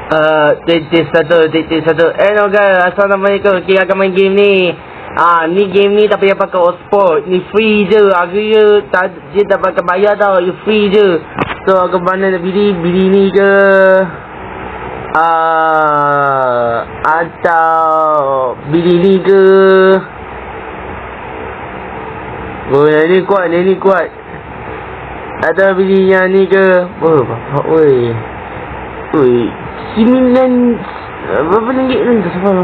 Tis satu. No guys, Assalamualaikum. Kita akan main game ni. Ni game ni tak payah pakai hotspot. Ni free je. Harga dia tak pakai bayar tau. You free je. So ke mana nak beli ni ke? Atau beli ni ke? Oh, yang ni kuat. Atau beli yang ni ke? Oh, bapak oi. Oi, 9 berapa ringgit ni tu sebab.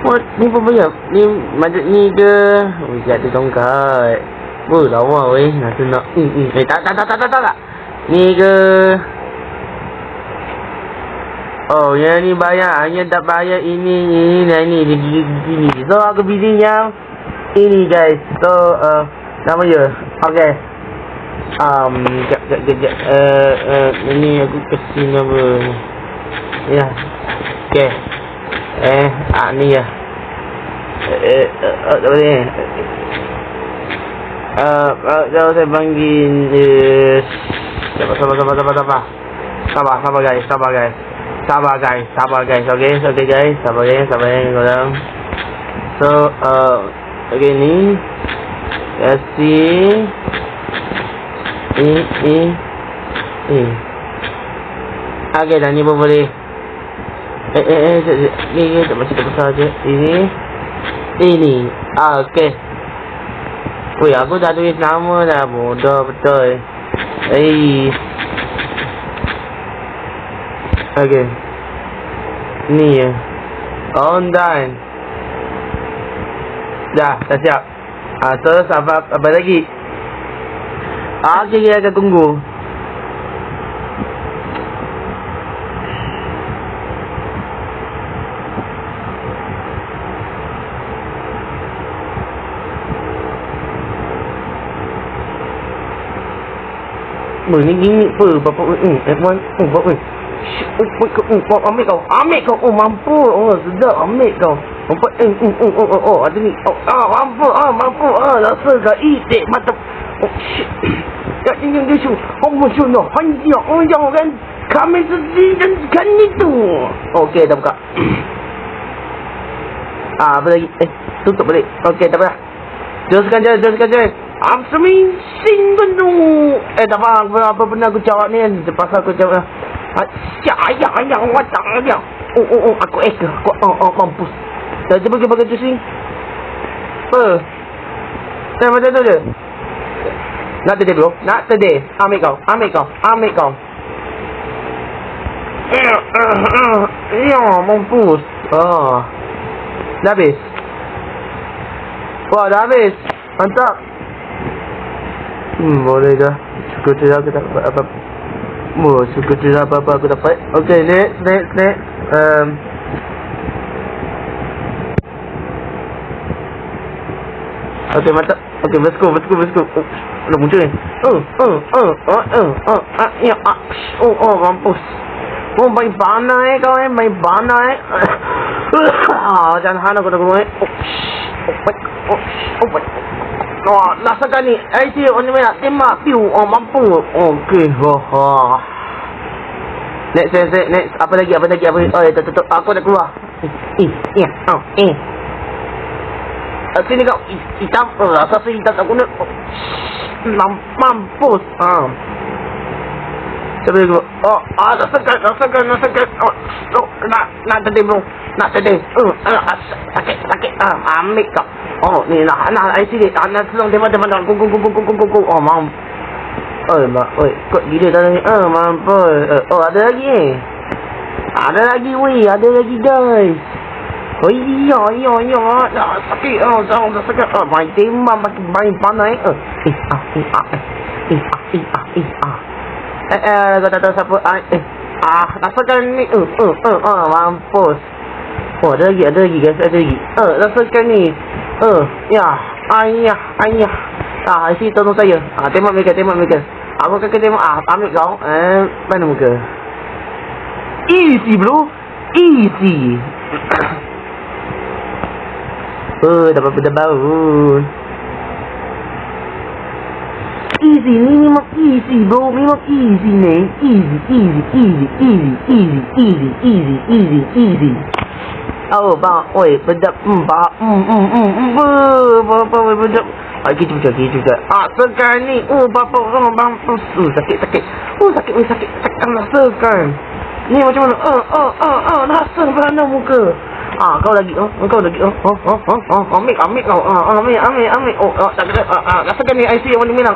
What ni apa bayar? Ni macam ni ke? Oh, ada tongkat. Oh, lawa weh. Nak tak. Ni ke? Oh, yang ni bayar. Yang tak bayar ini. So aku pilih yang ini guys. So nama dia. Okay. Kejap. Ini aku kasih nama. Ya. Okay. Ni ya. Tak boleh. Kalau saya panggil Sabar guys. Okay guys. Sabar korang. So okay ni. Kasih Okay dah ni pun boleh. Ni tak macam tak besar je. Ini okay. Weh, aku dah tulis nama dah. Bodoh betul. Okay. Ni ya. On done. Dah siap. Terus apa lagi? Kita akan tunggu. Ni gimmick apa? Bapak F1 bapak ambil kau. Oh, mampu. Oh, sedap ambil kau. Bapak ada ni. Mampu. Rasa kau itik mata. Oh, shit. Kat ini dia su. Oh, no. Panjang kan. Kami sedihkan itu. Okey, dah buka. Apa lagi? Tutup balik. Okey, tak apa. Teruskan je. Sing penuh. Tak apa benda aku jawab ni kan. Pasal aku jawab. Ayah, watang aja. Oh, aku mampus. Dah cuba pakai tu sing. Apa? Macam tu je. Nak tadi bro. Ambil kau. Ya, mampus. Dah habis. Wah, dah habis. Mantap. Boleh dah. Syukur tidak aku dapat apa. Syukur tidak apa-apa aku dapat. Okay, next. Okay, mantap. Okay, let's go. Dah muncul ni. Mampus. Main panai kau main panai. Jangan hana kau nak keluar. Rasakan ni. Orang ni nak tembak. Mampu. Okay. Next. Apa lagi? Tutup. Aku dah keluar. Sini kau. Hitam. Rasa hitam tak guna. Mampus. Siapa lagi? Rasakan. Nak tadi bro. Sakit. Ambil kau. Oh, ni nak IC dia. Nak tolong dia mana. Go. Oh, mampus. Kod gila dah ni. Mampus. Ada lagi. Ada lagi guys. Iya. Sakit. Dah sakit. Main tembak main panai. Kau tak tahu siapa. Rasakan ni. Mampus. Oh, ada lagi guys. Rasakan ni. Ya. Ayah. Isi tolong saya. Tembak mereka. Aku akan tembak. Ambil kau. Mana muka? Easy bro. Easy. Dapat benda baru. easy ni memang easy bro. Memang easy ni. Easy. Oh, bang, oi, bedap, bedap. Gitu juga. Sekarang ni, bapa orang bang, sakit. Sakit, rasakan. Ni macam mana? Rasa kerana muka. Kau lagi, ambil kau. Ambil. Rasakan ni IC yang mana?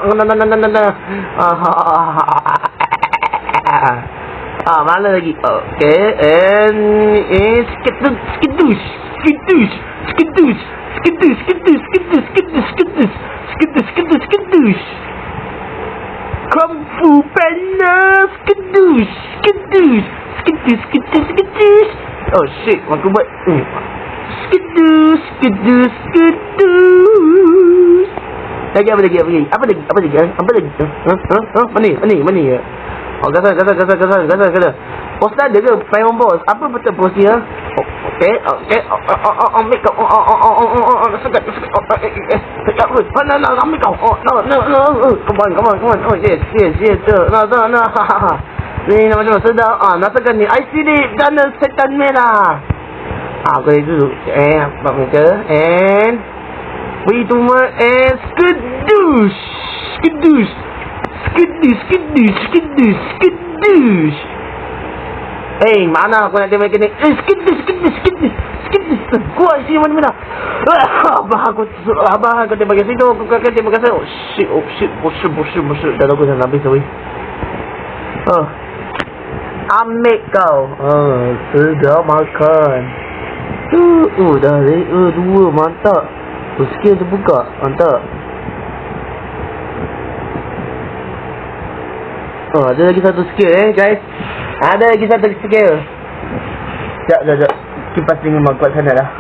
Mana lagi? Okay, and skiddush. Kung Fu Panda, skiddush. Oh shit, aku buat skiddush. Lagi apa lagi? Mana ya? Gasa. Bos dah ada ke? Payung bos. Apa betul bos dia? Okay. Ambil kau. Sekat. No. Ambil kau. No. Come on. Oh, yes. No. Ni nama macam sedap. Rasakan ni. IC ni dana setan merah. Aku dulu. Bak muka. And beritahu and skiddush. Mana aku nak tembak ni? Skiddush. Kuat sih mana? Abah aku tembak kat situ. Aku akan tembak kat sana. Oh shit. Dah aku dah habis weh. Ambil kau. Sedap makan. Dah dua mantap. Skill terbuka. Mantap. Ada lagi satu skill guys. Ada lagi satu skill. Sekejap. Kipas ni memang kuat sangat dah.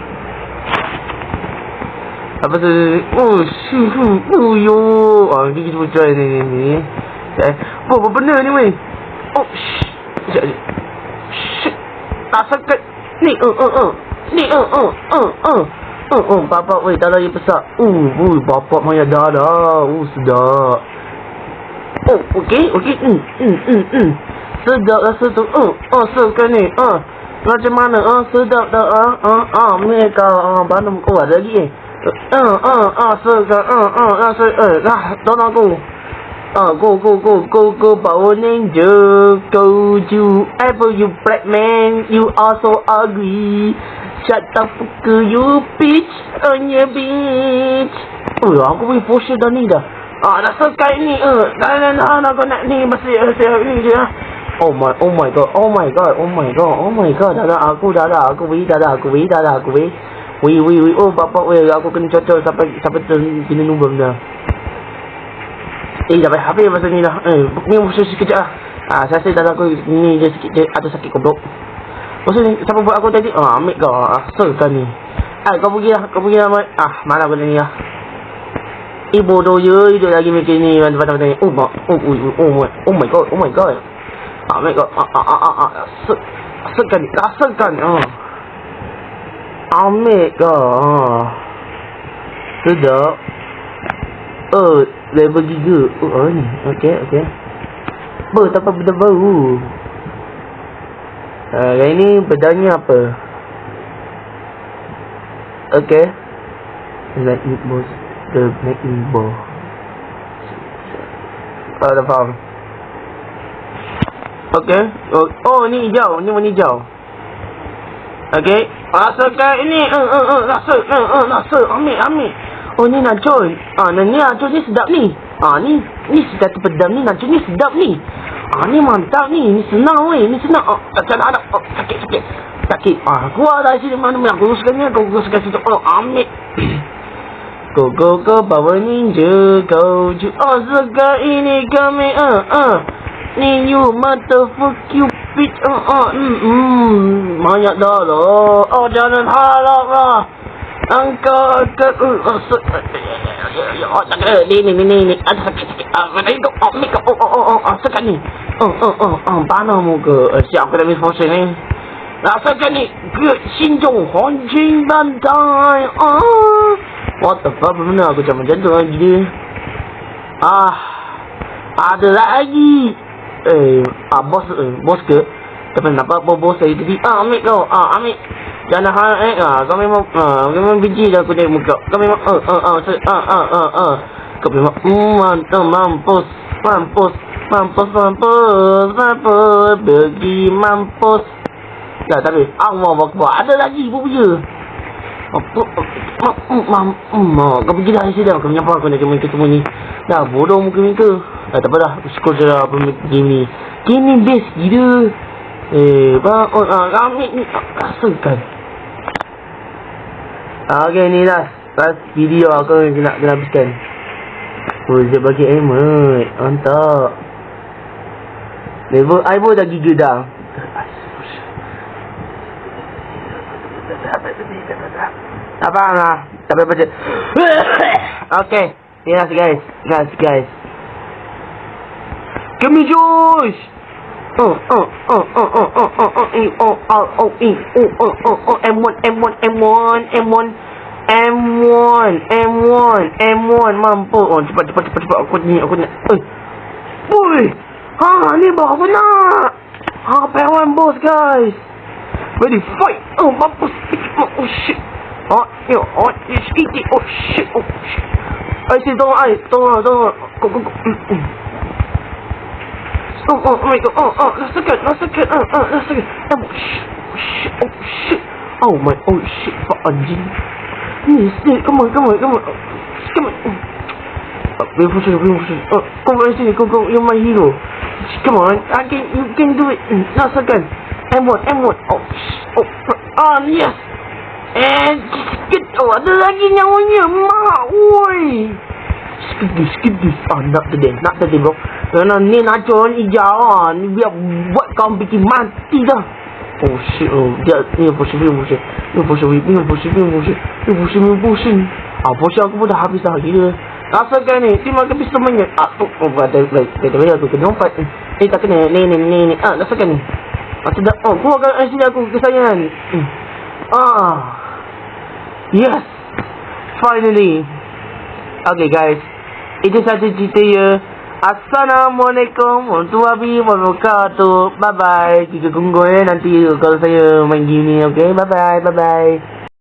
Apa tu? Ni kita pun try ni. Apa benda ni weh? Sekejap. Tak sakit. Ni. Bapak weh, dah lagi besar. Bapak maya dah. Sedap. Okay. Sedap rasa tu. Sekarang ni. Macam mana? Sedap dah. Mereka. Bandung kau ada lagi. Sekarang. Tolong aku. Go, Power Ninja. Go to ever you black man. You are so ugly. Shut the fuck you bitch on your bitch. Aku punya posture dah ni dah. Dah selesai ni. Dah aku nak ni masih ni je. Oh my god. Dah aku weh. Weh. Oh bapak weh, aku kena cocok sampai kena numbang dah. Dah habis masa ni dah. Ni masa sekejap lah. Saya rasa dah aku ni je sikit je ada sakit goblok. Masa ni siapa buat aku tadi? Ambil kau. Asalkan ni. Kau pergi lah. Mana aku ni lah. Bodoh je. Hidup lagi mikir ni. Macam ni. Oh my god. Ambil kau. Asalkan. Ambil kau. Sedap. Level 3. Ni. Okay. Tak apa benda baru. Yang ni bedanya apa? Okay. Lightning boss. The lightning ball. Dah faham. Okay. Ni hijau. Ni warna hijau. Okay. Rasakan ini. Rasa. Ambil. Ni nacho. Ni nacho ni sedap ni. Ni sedap pedam ni. Nacho ni sedap ni. Ni mantap ni. Ni senang weh. Tak ada. Sakit. Keluar dari sini mana aku uruskan ni. Aku uruskan situ. Ambil. Go Power Ninja. Go to Osaka ini kami. Ni you motherfuck you bitch. Banyak dah lah. Jangan harap lah. Angkat ni ada sakit. Itu ambil kau. Sekarang ni. Panas muka. Siap aku dah miss function ni. Rasakan ni. Good Shinjong Honjing Bantai. What the fuck. Benar aku macam tu lagi dia. Ada lagi. Bos ke? Tapi nampak bos saya tadi. Ambil kau. Ambil. Jangan kau memang biji dah aku tengok muka. Kau memang kau memang mampus pergi mampus. Dah tapi Allah Akbar. Ada lagi punya. Kau pergi dah sini dah. Kau menyapa aku nak ke semua ni. Dah bodoh muka-muka. Tak apa dah. Skor je lah game ni. Game ni best gila. Ambil ni. Rasakan. Okay ni dah. Last video aku kena habiskan. Dia bagi emote. Mantap. Level I pun dah gila dah. Tak faham lah. Tak payah baca. Okay. Guys. Give me Josh. M1 mampu. Cepat aku nak. Boy. Ni baru aku nak. P1 boss guys. Ready fight. Mampus. Shit. Shit. Sini tolong. Go. Oh my god. Last second. Shit. Shit. Fuck anjing. Come on. We push. Come on, sini. Go. You're my hero. Come on. You can do it. Last second. M1. Yes. And sikit. Ada lagi nyawanya. Woi. Skip this. Nak tadi bro. Ni nacho ni hijau. Ni biar buat kau bikin mati dah. Shit. Dia push. Push aku pun dah habis dah. Gila. Rasakan ni. Terima kasih semuanya. Ada aku kena lompat. Tak kena. Ni. Rasakan ni. Tidak. Keluarkan sini aku kesayangan. Yes. Finally. Okay guys. Itu saja cerita ya. Assalamualaikum warahmatullahi wabarakatuh. Bye bye. Kita tunggu nanti kalau saya main game ni. Okay. Bye bye.